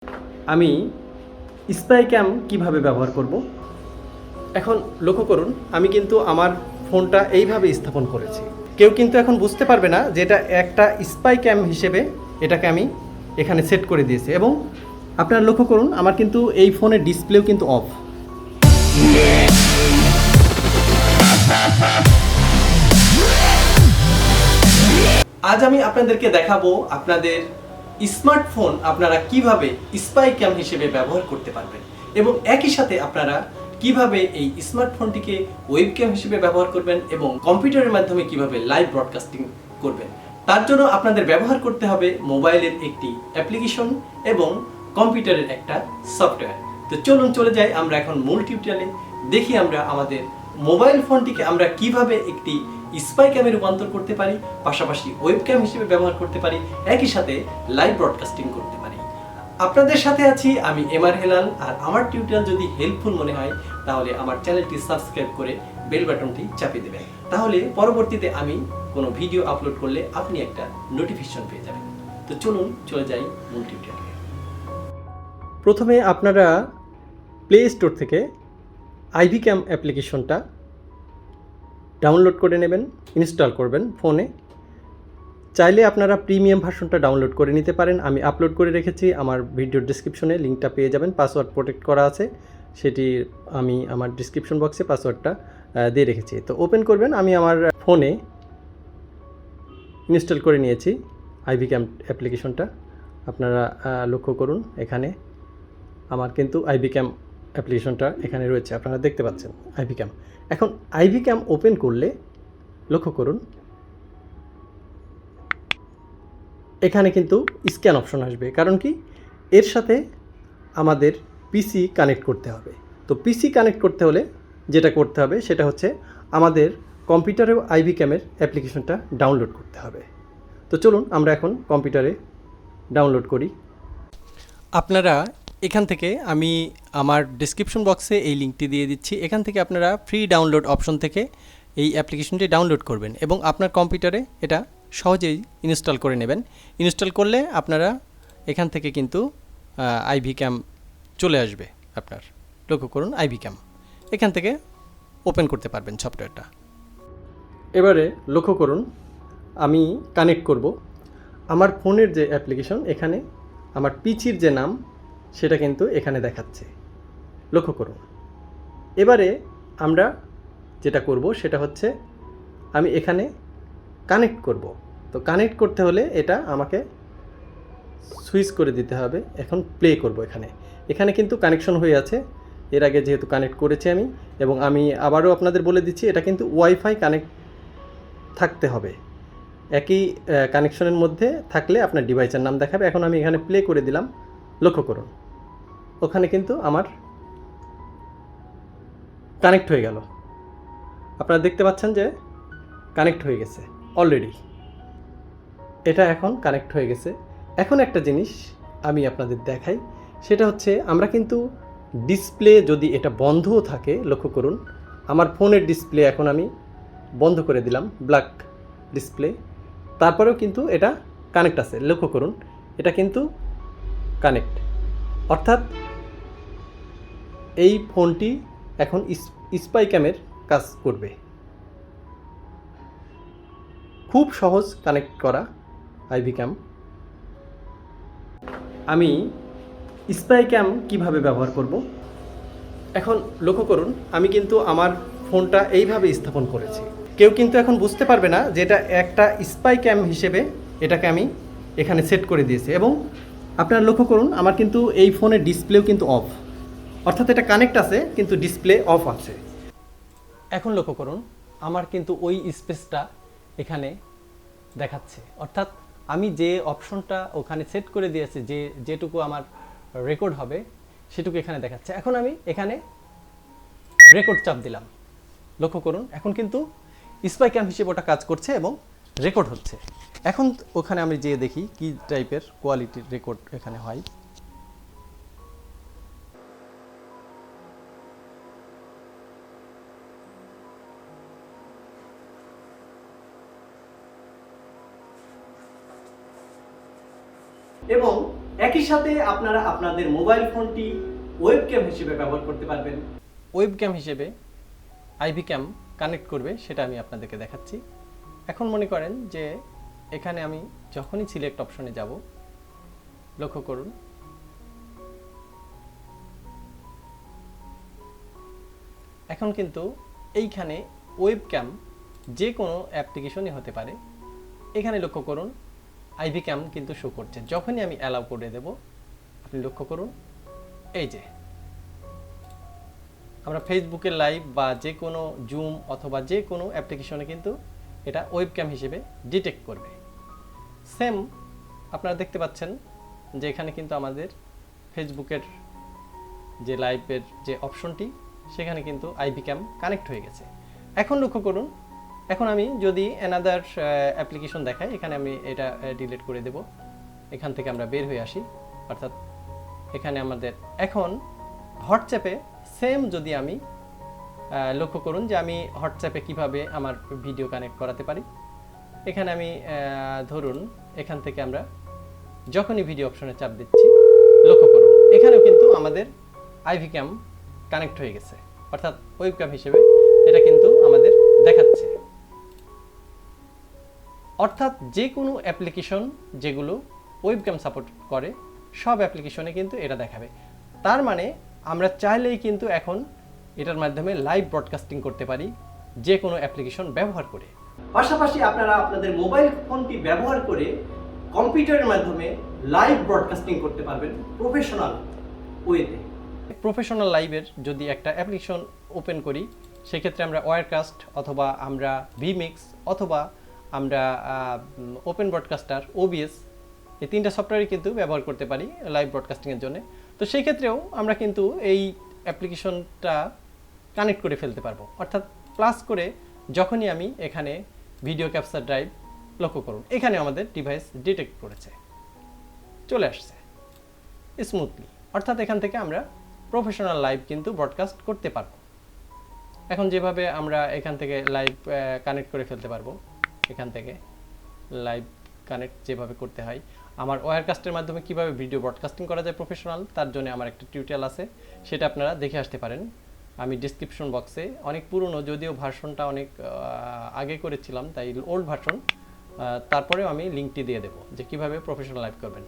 আমি স্পাই ক্যাম কীভাবে ব্যবহার করব। এখন লক্ষ্য করুন, আমি কিন্তু আমার ফোনটা এইভাবে স্থাপন করেছি। কেউ কিন্তু এখন বুঝতে পারবে না যে এটা একটা স্পাই ক্যাম হিসেবে এটাকে আমি এখানে সেট করে দিয়েছি। এবং আপনারা লক্ষ্য করুন, আমার কিন্তু এই ফোনের ডিসপ্লেও কিন্তু অফ। আজ আমি আপনাদেরকে দেখাবো আপনাদের স্মার্টফোন আপনারা কিভাবে স্পাই ক্যাম হিসেবে ব্যবহার করতে পারবেন এবং একই সাথে আপনারা কিভাবে এই স্মার্টফোনটিকে ওয়েবক্যাম হিসেবে ব্যবহার করবেন এবং কম্পিউটারের মাধ্যমে কিভাবে লাইভ ব্রডকাস্টিং করবেন। তার জন্য আপনাদের ব্যবহার করতে হবে মোবাইলের একটি অ্যাপ্লিকেশন এবং কম্পিউটারের একটা সফটওয়্যার। তো চলুন চলে যাই আমরা এখন মূল টিউটোরিয়ালে। দেখি আমরা আমাদের মোবাইল ফোনটিকে আমরা কিভাবে একটি স্পাই ক্যামে রূপান্তর করতে পারি, পাশাপাশি ওয়েবক্যাম হিসেবে ব্যবহার করতে পারি, একই সাথে লাইভ ব্রডকাস্টিং করতে পারি। আপনাদের সাথে আছি আমি এমআর হেলাল। আর আমার টিউটোরিয়াল যদি হেল্পফুল মনে হয় তাহলে আমার চ্যানেলটি সাবস্ক্রাইব করে বেল বাটনটি চাপিয়ে দেবেন, তাহলে পরবর্তীতে আমি কোনো ভিডিও আপলোড করলে আপনি একটা নোটিফিকেশন পেয়ে যাবেন। তো চলুন চলে যাই মূল টিউটোরিয়ালে। প্রথমে আপনারা প্লে স্টোর থেকে iVCam অ্যাপ্লিকেশনটা ডাউনলোড করে নেবেন, ইনস্টল করবেন ফোনে। চাইলে আপনারা প্রিমিয়াম ভার্সনটা ডাউনলোড করে নিতে পারেন। আমি আপলোড করে রেখেছি, আমার ভিডিওর ডিসক্রিপশনে লিঙ্কটা পেয়ে যাবেন। পাসওয়ার্ড প্রোটেক্ট করা আছে, সেটি আমি আমার ডিসক্রিপশন বক্সে পাসওয়ার্ডটা দিয়ে রেখেছি। তো ওপেন করবেন। আমি আমার ফোনে ইনস্টল করে নিয়েছি iVCam অ্যাপ্লিকেশনটা। আপনারা লক্ষ্য করুন, এখানে আমার কিন্তু iVCam অ্যাপ্লিকেশনটা এখানে রয়েছে, আপনারা দেখতে পাচ্ছেন iVCam। এখন iVCam ওপেন করলে লক্ষ্য করুন, এখানে কিন্তু স্ক্যান অপশন আসবে। কারণ কি, এর সাথে আমাদের পিসি কানেক্ট করতে হবে। তো পিসি কানেক্ট করতে হলে যেটা করতে হবে সেটা হচ্ছে আমাদের কম্পিউটারেও iVCamএর অ্যাপ্লিকেশনটা ডাউনলোড করতে হবে। তো চলুন আমরা এখন কম্পিউটারে ডাউনলোড করি। আপনারা এখান থেকে, আমি আমার ডিসক্রিপশন বক্সে এই লিঙ্কটি দিয়ে দিচ্ছি, এখান থেকে আপনারা ফ্রি ডাউনলোড অপশন থেকে এই অ্যাপ্লিকেশনটি ডাউনলোড করবেন এবং আপনার কম্পিউটারে এটা সহজেই ইনস্টল করে নেবেন। ইনস্টল করলে আপনারা এখান থেকে কিন্তু iVCam চলে আসবে। আপনার লক্ষ্য করুন, iVCam এখান থেকে ওপেন করতে পারবেন সফটওয়্যারটা। এবারে লক্ষ্য করুন, আমি কানেক্ট করব আমার ফোনের যে অ্যাপ্লিকেশন, এখানে আমার পিসির যে নাম সেটা কিন্তু এখানে দেখাচ্ছে, লক্ষ্য করুন। এবারে আমরা যেটা করব সেটা হচ্ছে আমি এখানে কানেক্ট করব। তো কানেক্ট করতে হলে এটা আমাকে সুইচ করে দিতে হবে। এখন প্লে করব। এখানে কিন্তু কানেকশন হয়ে আছে, এর আগে যেহেতু কানেক্ট করেছি আমি। এবং আমি আবারও আপনাদের বলে দিচ্ছি, এটা কিন্তু ওয়াইফাই কানেক্ট থাকতে হবে। একই কানেকশনের মধ্যে থাকলে আপনার ডিভাইসের নাম দেখাবে। এখন আমি এখানে প্লে করে দিলাম, লক্ষ্য করুন ওখানে কিন্তু আমার কানেক্ট হয়ে গেল। আপনারা দেখতে পাচ্ছেন যে কানেক্ট হয়ে গেছে অলরেডি। এটা এখন কানেক্ট হয়ে গেছে। এখন একটা জিনিস আমি আপনাদের দেখাই, সেটা হচ্ছে আমরা কিন্তু ডিসপ্লে যদি এটা বন্ধও থাকে, লক্ষ্য করুন আমার ফোনের ডিসপ্লে এখন আমি বন্ধ করে দিলাম, ব্ল্যাক ডিসপ্লে, তারপরেও কিন্তু এটা কানেক্ট আছে। লক্ষ্য করুন, এটা কিন্তু কানেক্ট, অর্থাৎ এই ফোনটি এখন স্পাই ক্যামের কাজ করবে। খুব সহজ কানেক্ট করা iVCam। আমি স্পাই ক্যাম কীভাবে ব্যবহার করব। এখন লক্ষ্য করুন, আমি কিন্তু আমার ফোনটা এইভাবে স্থাপন করেছি। কেউ কিন্তু এখন বুঝতে পারবে না যে এটা একটা স্পাই ক্যাম হিসেবে এটাকে আমি এখানে সেট করে দিয়েছি। এবং আপনারা লক্ষ্য করুন, আমার কিন্তু এই ফোনের ডিসপ্লেও কিন্তু অফ, অর্থাৎ এটা কানেক্ট আছে কিন্তু ডিসপ্লে অফ আছে। এখন লক্ষ্য করুন, আমার কিন্তু ওই স্পেসটা এখানে দেখাচ্ছে, অর্থাৎ আমি যে অপশনটা ওখানে সেট করে দিয়েছি, যেটুকু আমার রেকর্ড হবে সেটুকু এখানে দেখাচ্ছে। এখন আমি এখানে রেকর্ড চাপ দিলাম, লক্ষ্য করুন এখন কিন্তু স্পাই ক্যাম হিসেবে ওটা কাজ করছে এবং রেকর্ড হচ্ছে। এখন ওখানে আমি যেয়ে দেখি কি টাইপের কোয়ালিটির রেকর্ড এখানে হয়। এবং একই সাথে আপনারা আপনাদের মোবাইল ফোনটি ওয়েবক্যাম হিসেবে ব্যবহার করতে পারবেন। ওয়েবক্যাম হিসেবে iVCam কানেক্ট করবে সেটা আমি আপনাদেরকে দেখাচ্ছি। এখন মনে করেন যে এখানে আমি যখনই সিলেক্ট অপশনে যাব, লক্ষ্য করুন এখন কিন্তু এইখানে ওয়েবক্যাম যে কোনো অ্যাপ্লিকেশনই হতে পারে। এখানে লক্ষ্য করুন iVCam কিন্তু শো করছে। যখনই আমি অ্যালাউ করে দেব, আপনি লক্ষ্য করুন এই যে আমরা ফেসবুকের লাইভ বা যে কোনো জুম অথবা যে কোনো অ্যাপ্লিকেশনে কিন্তু এটা ওয়েবক্যাম হিসেবে ডিটেক্ট করবে। সেম আপনারা দেখতে পাচ্ছেন যে এখানে কিন্তু আমাদের ফেসবুকের যে লাইভের যে অপশনটি সেখানে কিন্তু iVCam কানেক্ট হয়ে গেছে। এখন লক্ষ্য করুন, এখন আমি যদি অ্যানাদার অ্যাপ্লিকেশন দেখাই, এখানে আমি এটা ডিলিট করে দেব। এখান থেকে আমরা বের হয়ে আসি, অর্থাৎ এখানে আমাদের এখন হোয়াটসঅ্যাপে সেম যদি আমি লক্ষ্য করুন যে আমি হোয়াটসঅ্যাপে কিভাবে আমার ভিডিও কানেক্ট করাতে পারি। এখানে আমি ধরুন এখান থেকে আমরা যখনই ভিডিও অপশনে চাপ দিচ্ছি, লক্ষ্য করুন এখানেও কিন্তু আমাদের iVCam কানেক্ট হয়ে গেছে, অর্থাৎ ওয়েবক্যাম হিসেবে এটা কিন্তু আমাদের দেখাচ্ছে। অর্থাৎ যে কোনো অ্যাপ্লিকেশন যেগুলো ওয়েবক্যাম সাপোর্ট করে সব অ্যাপ্লিকেশনে কিন্তু এটা দেখাবে। তার মানে আমরা চাইলেই কিন্তু এখন এটার মাধ্যমে লাইভ ব্রডকাস্টিং করতে পারি যে কোনো অ্যাপ্লিকেশন ব্যবহার করে। পাশাপাশি আপনারা আপনাদের মোবাইল ফোনটি ব্যবহার করে কম্পিউটারের মাধ্যমে লাইভ ব্রডকাস্টিং করতে পারবেন প্রফেশনাল ওয়েতে। প্রফেশনাল লাইভের যদি একটা অ্যাপ্লিকেশন ওপেন করি, সেক্ষেত্রে আমরা ওয়্যারকাস্ট অথবা আমরা ভিমিক্স অথবা আমরা ওপেন ব্রডকাস্টার OBS এই তিনটা সফটওয়্যারই কিন্তু ব্যবহার করতে পারি লাইভ ব্রডকাস্টিংয়ের জন্য। তো সেই ক্ষেত্রেও আমরা কিন্তু এই অ্যাপ্লিকেশনটা কানেক্ট করে ফেলতে পারবো, অর্থাৎ প্লাস করে যখনই আমি এখানে ভিডিও ক্যাপচার ড্রাইভ, লক্ষ্য করুন এখানে আমাদের ডিভাইস ডিটেক্ট করেছে, চলে আসছে স্মুথলি। অর্থাৎ এখান থেকে আমরা প্রফেশনাল লাইভ কিন্তু ব্রডকাস্ট করতে পারবো। এখন যেভাবে আমরা এখান থেকে লাইভ কানেক্ট করে ফেলতে পারবো, এখান থেকে লাইভ কানেক্ট যেভাবে করতে হয়, আমার ওয়্যারকাস্টের মাধ্যমে কিভাবে ভিডিও ব্রডকাস্টিং করা যায় প্রফেশনাল, তার জন্য আমার একটা টিউটোরিয়াল আছে, সেটা আপনারা দেখে আসতে পারেন। আমি ডিসক্রিপশন বক্সে অনেক পুরনো, যদিও ভার্সনটা অনেক আগে করেছিলাম তাই ওল্ড ভার্সন, তারপরেও আমি লিঙ্কটি দিয়ে দেবো যে কীভাবে প্রফেশনাল লাইভ করবেন।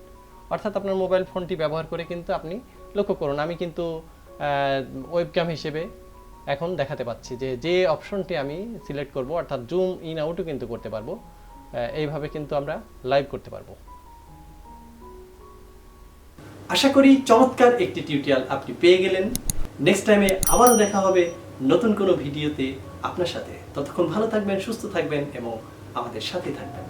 অর্থাৎ আপনার মোবাইল ফোনটি ব্যবহার করে কিন্তু আপনি লক্ষ্য করুন আমি কিন্তু ওয়েবক্যাম হিসেবে এখন দেখাতে পাচ্ছি যে যে অপশনটি আমি সিলেক্ট করব, অর্থাৎ জুম ইন আউটও কিন্তু করতে পারবো। এইভাবে কিন্তু আমরা লাইভ করতে পারবো। আশা করি চমৎকার একটি টিউটোরিয়াল আপনি পেয়ে গেলেন। নেক্সট টাইমে আবারও দেখা হবে নতুন কোনো ভিডিওতে আপনার সাথে। ততক্ষণ ভালো থাকবেন, সুস্থ থাকবেন এবং আমাদের সাথে থাকবেন।